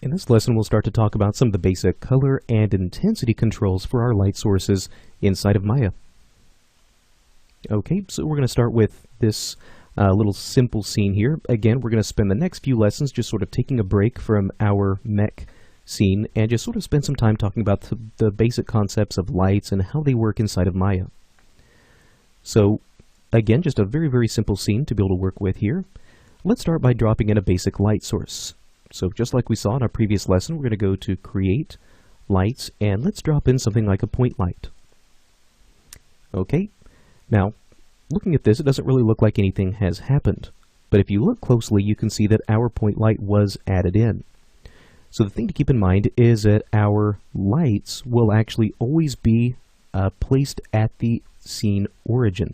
In this lesson, we'll start to talk about some of the basic color and intensity controls for our light sources inside of Maya. Okay, so we're going to start with this little simple scene here. Again, we're going to spend the next few lessons just sort of taking a break from our mech scene and just sort of spend some time talking about the basic concepts of lights and how they work inside of Maya. So, again, just a very, very simple scene to be able to work with here. Let's start by dropping in a basic light source. So just like we saw in our previous lesson, we're going to go to Create, Lights, and let's drop in something like a point light. Okay, now looking at this, it doesn't really look like anything has happened. But if you look closely, you can see that our point light was added in. So the thing to keep in mind is that our lights will actually always be placed at the scene origin.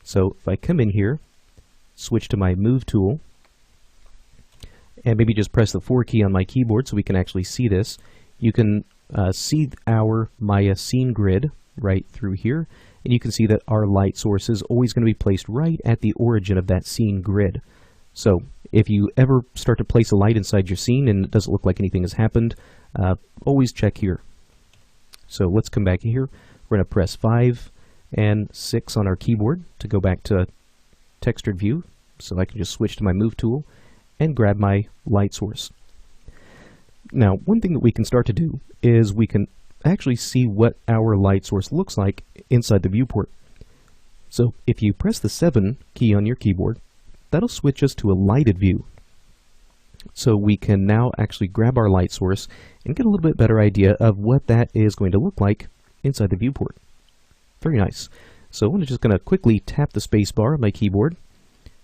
So if I come in here, switch to my Move tool, and maybe just press the 4 key on my keyboard so we can actually see this. You can see our Maya scene grid right through here, and you can see that our light source is always going to be placed right at the origin of that scene grid. So if you ever start to place a light inside your scene and it doesn't look like anything has happened, always check here. So let's come back here. We're going to press 5 and 6 on our keyboard to go back to textured view, so I can just switch to my Move tool and grab my light source. Now, one thing that we can start to do is we can actually see what our light source looks like inside the viewport. So if you press the 7 key on your keyboard, that'll switch us to a lighted view. So we can now actually grab our light source and get a little bit better idea of what that is going to look like inside the viewport. Very nice. So I'm just going to quickly tap the space bar on my keyboard.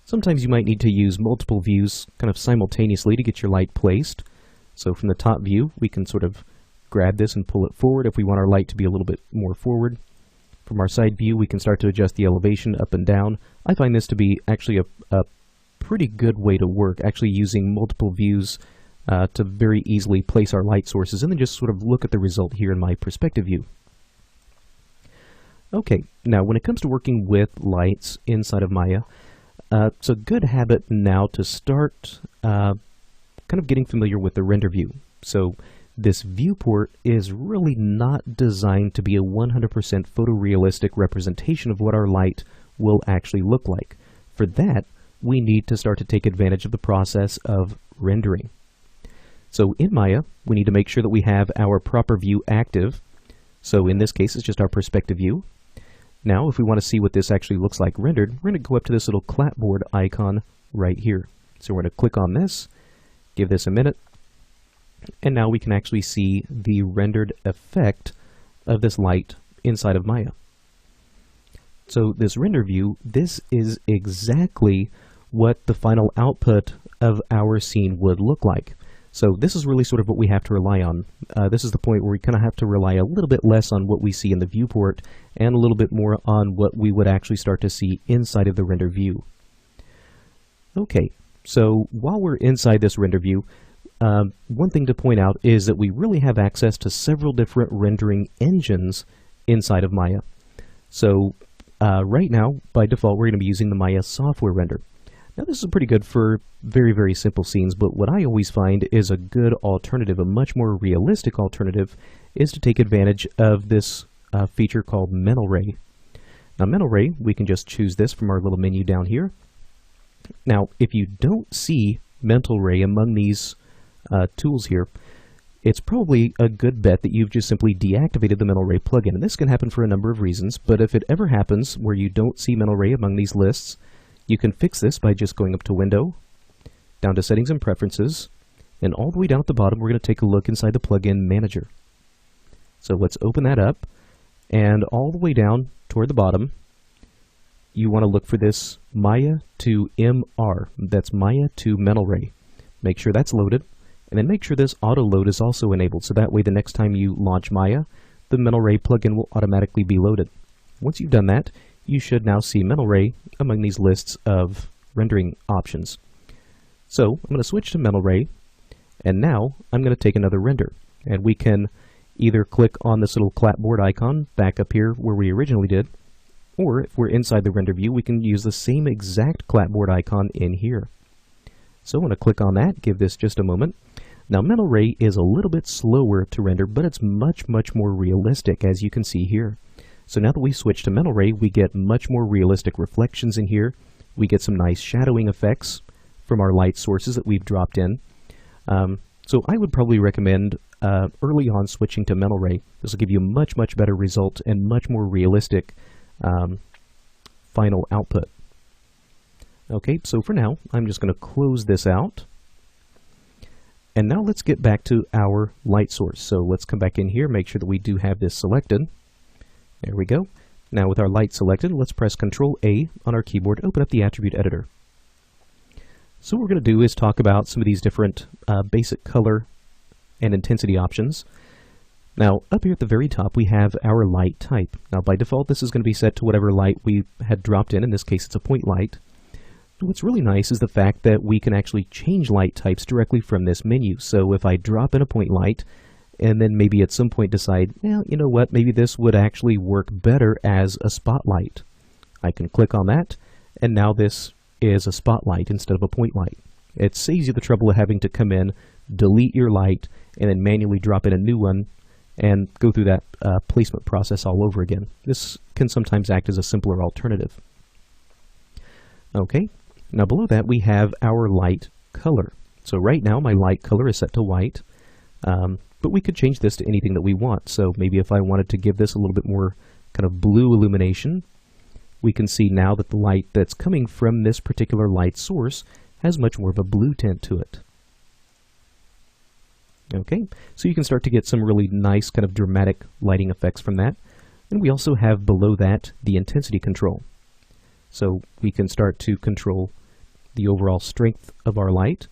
Sometimes you might need to use multiple views kind of simultaneously to get your light placed. So from the top view, we can sort of grab this and pull it forward if we want our light to be a little bit more forward. From our side view, we can start to adjust the elevation up and down. I find this to be actually a pretty good way to work, actually using multiple views to very easily place our light sources and then just sort of look at the result here in my perspective view. Okay, now when it comes to working with lights inside of Maya, it's a good habit now to start kind of getting familiar with the render view. So this viewport is really not designed to be a 100% photorealistic representation of what our light will actually look like. For that, we need to start to take advantage of the process of rendering. So in Maya, we need to make sure that we have our proper view active. So in this case, it's just our perspective view. Now, if we want to see what this actually looks like rendered, we're going to go up to this little clapboard icon right here. So we're going to click on this, give this a minute, and now we can actually see the rendered effect of this light inside of Maya. So this render view, this is exactly what the final output of our scene would look like. So this is really sort of what we have to rely on. This is the point where we kind of have to rely a little bit less on what we see in the viewport and a little bit more on what we would actually start to see inside of the render view. Okay, so while we're inside this render view, one thing to point out is that we really have access to several different rendering engines inside of Maya. So right now, by default, we're going to be using the Maya software render. Now this is pretty good for very, very simple scenes, but what I always find is a good alternative, a much more realistic alternative, is to take advantage of this feature called Mental Ray. Now Mental Ray, we can just choose this from our little menu down here. Now if you don't see Mental Ray among these tools here, it's probably a good bet that you've just simply deactivated the Mental Ray plugin. And this can happen for a number of reasons, but if it ever happens where you don't see Mental Ray among these lists, you can fix this by just going up to Window, down to Settings and Preferences, and all the way down at the bottom, we're going to take a look inside the Plugin Manager. So let's open that up, and all the way down toward the bottom, you want to look for this Maya to MR. That's Maya to Mental Ray. Make sure that's loaded, and then make sure this auto load is also enabled, so that way the next time you launch Maya, the Mental Ray plugin will automatically be loaded. Once you've done that, you should now see Mental Ray among these lists of rendering options. So I'm going to switch to Mental Ray, and now I'm going to take another render. And we can either click on this little clapboard icon back up here where we originally did, or if we're inside the render view, we can use the same exact clapboard icon in here. So I'm going to click on that, give this just a moment. Now Mental Ray is a little bit slower to render, but it's much more realistic, as you can see here. So now that we switch to Mental Ray, we get much more realistic reflections in here. We get some nice shadowing effects from our light sources that we've dropped in. So I would probably recommend early on switching to Mental Ray. This will give you a much better result and much more realistic final output. Okay, so for now, I'm just going to close this out. And now let's get back to our light source. So let's come back in here, make sure that we do have this selected. There we go. Now with our light selected, let's press Ctrl-A on our keyboard to open up the attribute editor. So what we're going to do is talk about some of these different basic color and intensity options. Now up here at the very top we have our light type. Now by default this is going to be set to whatever light we had dropped in this case it's a point light. What's really nice is the fact that we can actually change light types directly from this menu. So if I drop in a point light and then maybe at some point decide, well, you know what, maybe this would actually work better as a spotlight. I can click on that and now this is a spotlight instead of a point light. It saves you the trouble of having to come in, delete your light, and then manually drop in a new one and go through that placement process all over again. This can sometimes act as a simpler alternative. Okay. Now below that we have our light color. So right now my light color is set to white, but we could change this to anything that we want. So maybe if I wanted to give this a little bit more kind of blue illumination, we can see now that the light that's coming from this particular light source has much more of a blue tint to it. Okay, so you can start to get some really nice kind of dramatic lighting effects from that. And we also have below that the intensity control. So we can start to control the overall strength of our light.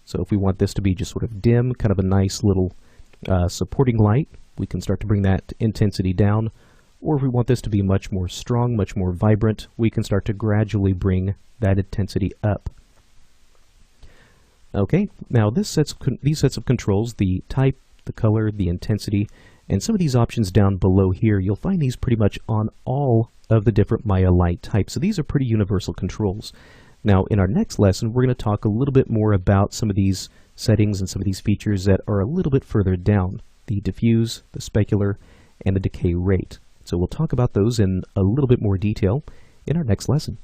So if we want this to be just sort of dim, kind of a nice little supporting light, we can start to bring that intensity down. Or if we want this to be much more strong, much more vibrant, we can start to gradually bring that intensity up. Okay, now these sets of controls, the type, the color, the intensity, and some of these options down below here, you'll find these pretty much on all of the different Maya light types. So these are pretty universal controls. Now in our next lesson, we're going to talk a little bit more about some of these settings and some of these features that are a little bit further down. The diffuse, the specular, and the decay rate. So we'll talk about those in a little bit more detail in our next lesson.